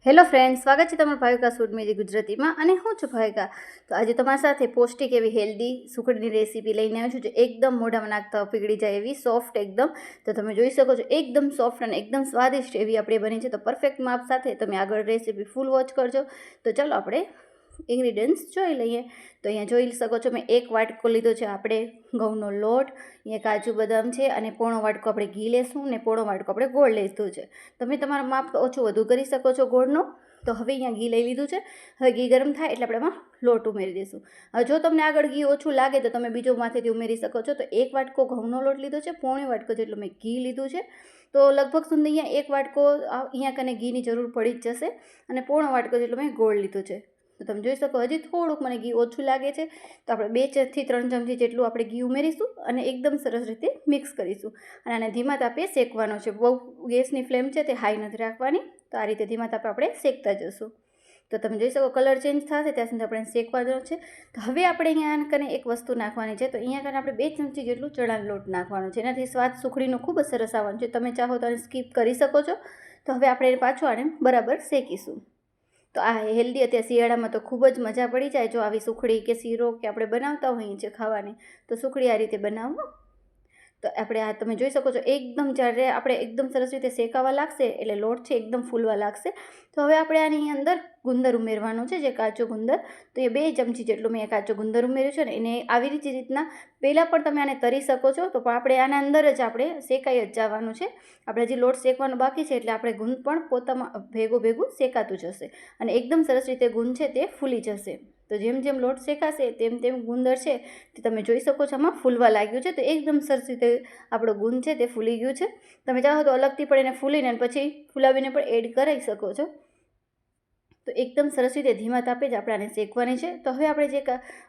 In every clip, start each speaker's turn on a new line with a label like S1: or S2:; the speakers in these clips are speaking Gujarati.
S1: હેલો ફ્રેન્ડ્સ, સ્વાગત છે તમારું ભાવિકા ફૂડ મેજી ગુજરાતીમાં અને હું છું ભાવિકા. તો આજે તમારી સાથે પૌષ્ટિક એવી હેલ્ધી સુખડીની રેસીપી લઈને આવી છું, જે એકદમ મોઢામાં નાખતા પીગળી જાય એવી સોફ્ટ એકદમ. તો તમે જોઈ શકો છો એકદમ સોફ્ટ અને એકદમ સ્વાદિષ્ટ એવી આપણી બની છે. તો પરફેક્ટ માપ સાથે તમે આગળ રેસીપી ફૂલ વોચ કરજો. તો ચાલો આપણે ઇન્ગ્રીડિયન્ટ્સ જોઈ લઈએ. તો અહીંયા જોઈ શકો છો મેં 1 વાટકો લીધો છે આપણે ઘઉંનો લોટ, અહીંયા કાજુ બદામ છે અને પોણો વાટકો આપણે ઘી લેશું ને પોણો વાટકો આપણે ગોળ લીધું છે. તમે તમારા માપ ઓછું વધુ કરી શકો છો ગોળનો. તો હવે અહીંયા ઘી લઈ લીધું છે. હવે ઘી ગરમ થાય એટલે આપણે એમાં લોટ ઉમેરી દઈશું. હવે જો તમને આગળ ઘી ઓછું લાગે તો તમે બીજો માથેથી ઉમેરી શકો છો. તો 1 વાટકો ઘઉંનો લોટ લીધો છે, પોણો વાટકો જેટલું મેં ઘી લીધું છે. તો લગભગ સુધી અહીંયા 1 વાટકો અહીંયા કને ઘીની જરૂર પડી જ જશે અને પોણો વાટકો જેટલું મેં ગોળ લીધું છે. તો તમે જોઈ શકો હજી થોડુંક મને ઘી ઓછું લાગે છે, તો આપણે 2 થી 3 ચમચી જેટલું આપણે ઘી ઉમેરીશું અને એકદમ સરસ રીતે મિક્સ કરીશું. અને આને ધીમા તાપે શેકવાનો છે. બહુ ગેસની ફ્લેમ છે તે હાઈ નથી રાખવાની. તો આ રીતે ધીમા તાપે આપણે શેકતા જશું. તો તમે જોઈ શકો કલર ચેન્જ થશે ત્યાં સુધી આપણે શેકવાનો છે. તો હવે આપણે અહીંયા કને એક વસ્તુ નાખવાની છે. તો અહીંયા કને આપણે 2 ચમચી જેટલું ચણાનો લોટ નાખવાનો છે. એનાથી સ્વાદ સુખડીનો ખૂબ જ સરસ આવવાનો છે. તમે ચાહો તો આને સ્કીપ કરી શકો છો. તો હવે આપણે પાછું આને બરાબર શેકીશું. તો આ હેલ્ધી અત્યારે શિયાળામાં તો ખૂબ જ મજા પડી જાય. જો આવી સુખડી કે શીરો કે આપણે બનાવતા હોઈએ છીએ ખાવાની, તો સુખડી આ રીતે બનાવો. તો આપણે આ તમે જોઈ શકો છો એકદમ જ્યારે આપણે એકદમ સરસ રીતે શેકાવા લાગશે એટલે લોટ છે એકદમ ફૂલવા લાગશે. તો હવે આપણે આની અંદર ગુંદર ઉમેરવાનું છે, જે કાચો ગુંદર. તો એ 2 ચમચી જેટલું મેં કાચો ગુંદર ઉમેર્યું છે ને એને આવી રીતના પહેલાં પણ તમે આને તરી શકો છો. તો પણ આપણે આના અંદર જ આપણે શેકાઈ જ જવાનું છે. આપણે હજી લોટ શેકવાનો બાકી છે એટલે આપણે ગુંદ પણ પોતામાં ભેગું શેકાતું જશે અને એકદમ સરસ રીતે ગુંદ છે તે ફૂલી જશે. તો જેમ જેમ લોટ શેકાશે તેમ ગુંદર છે તે તમે જોઈ શકો છો આમાં ફૂલવા લાગ્યું છે. તો એકદમ સરસ રીતે આપણો ગુંદ છે તે ફૂલી ગયું છે. તમે ચાહો તો અલગથી પણ એને ફૂલીને પછી ફૂલાવીને પણ એડ કરાવી શકો છો. તો એકદમ સરસ રીતે ધીમા તાપે જ આપણે આને શેકવાની છે. તો હવે આપણે જે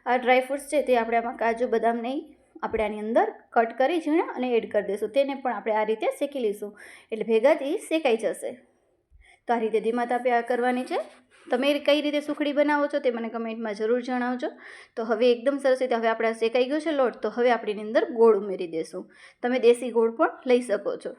S1: આ ડ્રાયફ્રૂટ્સ છે તે આપણે આમાં કાજુ બદામ નહીં આપણે આની અંદર કટ કરી ઝીણા અને એડ કરી દઈશું. તેને પણ આપણે આ રીતે શેકી લઈશું એટલે ભેગા જ શેકાઈ જશે. તો આ રીતે ધીમા તાપે આ કરવાની છે. તમે કઈ રીતે સુખડી બનાવો છો તે મને કમેન્ટમાં જરૂર જણાવજો. તો હવે એકદમ સરસ રીતે હવે આપણે શેકાઈ ગયો છે લોટ. તો હવે આપણે એની અંદર ગોળ ઉમેરી દઈશું. તમે દેશી ગોળ પણ લઈ શકો છો.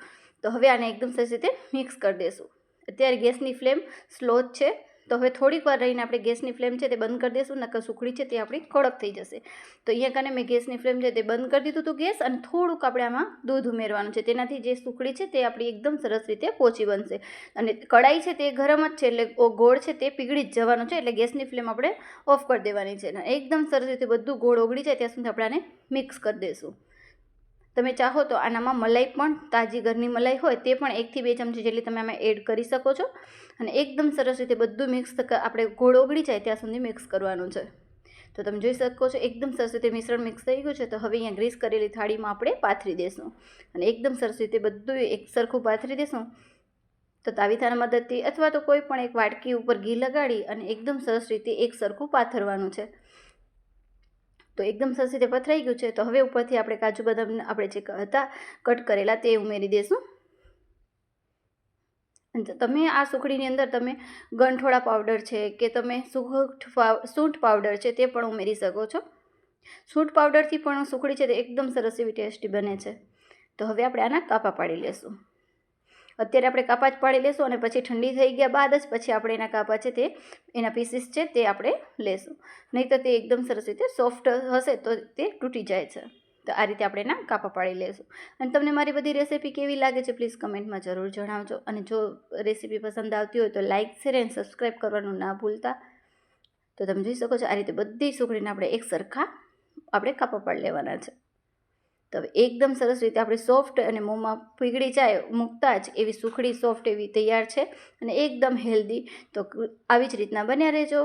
S1: તો હવે આને એકદમ સરસ રીતે મિક્સ કરી દઈશું. અત્યારે ગેસની ફ્લેમ સ્લો જ છે. તો હવે થોડીક વાર રહીને આપણે ગેસની ફ્લેમ છે તે બંધ કરી દઈશું, નકર સુખડી છે તે આપણી કડક થઈ જશે. તો અહીંયા કને મેં ગેસની ફ્લેમ છે તે બંધ કરી દીધું હતું ગેસ, અને થોડુંક આપણે આમાં દૂધ ઉમેરવાનું છે. તેનાથી જે સુખડી છે તે આપણી એકદમ સરસ રીતે પોચી બનશે. અને કડાઈ છે તે ગરમ જ છે એટલે ગોળ છે તે પીગળી જ જવાનું છે. એટલે ગેસની ફ્લેમ આપણે ઓફ કરી દેવાની છે. અને એકદમ સરસ રીતે બધું ગોળ ઓગળી જાય ત્યાં સુધી આપણે આને મિક્સ કરી દઈશું. તમે ચાહો તો આનામાં મલાઈ પણ તાજી ઘરની મલાઈ હોય તે પણ 1 થી 2 ચમચી જેટલી તમે આમાં એડ કરી શકો છો. અને એકદમ સરસ રીતે બધું મિક્સ આપણે ગોળ ઓગળી જાય ત્યાં સુધી મિક્સ કરવાનું છે. તો તમે જોઈ શકો છો એકદમ સરસ રીતે મિશ્રણ મિક્સ થઈ ગયું છે. તો હવે અહીંયા ગ્રીસ કરેલી થાળીમાં આપણે પાથરી દઈશું અને એકદમ સરસ રીતે બધું એક સરખું પાથરી દઈશું. તો તાવીથાના મદદથી અથવા તો કોઈ પણ એક વાટકી ઉપર ઘી લગાડી અને એકદમ સરસ રીતે એક સરખું પાથરવાનું છે. તો એકદમ સરસ રીતે પથરાઈ ગયું છે. તો હવે ઉપરથી આપણે કાજુ બદામ આપણે જે હતા કટ કરેલા તે ઉમેરી દઈશું. તમે આ સુખડીની અંદર તમે ગંઠોળા પાવડર છે કે તમે સૂંઠ પાવડર છે તે પણ ઉમેરી શકો છો. સૂંઠ પાવડરથી પણ સુખડી છે તે એકદમ સરસ એવી ટેસ્ટી બને છે. તો હવે આપણે આના કાપા પાડી લેશું. અત્યારે આપણે કાપા જ પાડી લેશું અને પછી ઠંડી થઈ ગયા બાદ જ પછી આપણે એના કાપા છે તે એના પીસીસ છે તે આપણે લેશું. નહીં તો તે એકદમ સરસ રીતે સોફ્ટ હશે તો તે તૂટી જાય છે. તો આ રીતે આપણે એના કાપા પાડી લેશું. અને તમને મારી બધી રેસીપી કેવી લાગે છે પ્લીઝ કમેન્ટમાં જરૂર જણાવજો. અને જો રેસીપી પસંદ આવતી હોય તો લાઇક, શેર અને સબસ્ક્રાઈબ કરવાનું ના ભૂલતા. તો તમે જોઈ શકો છો આ રીતે બધી સુખડીને આપણે એક સરખા આપણે કાપા પાડી લેવાના છે. તો હવે એકદમ સરસ રીતે આપણી સોફ્ટ અને મોંમાં પીગળી જાય મૂકતા જ એવી સુખડી સોફ્ટ એવી તૈયાર છે અને એકદમ હેલ્ધી. તો આવી જ રીતના બન્યા રહેજો.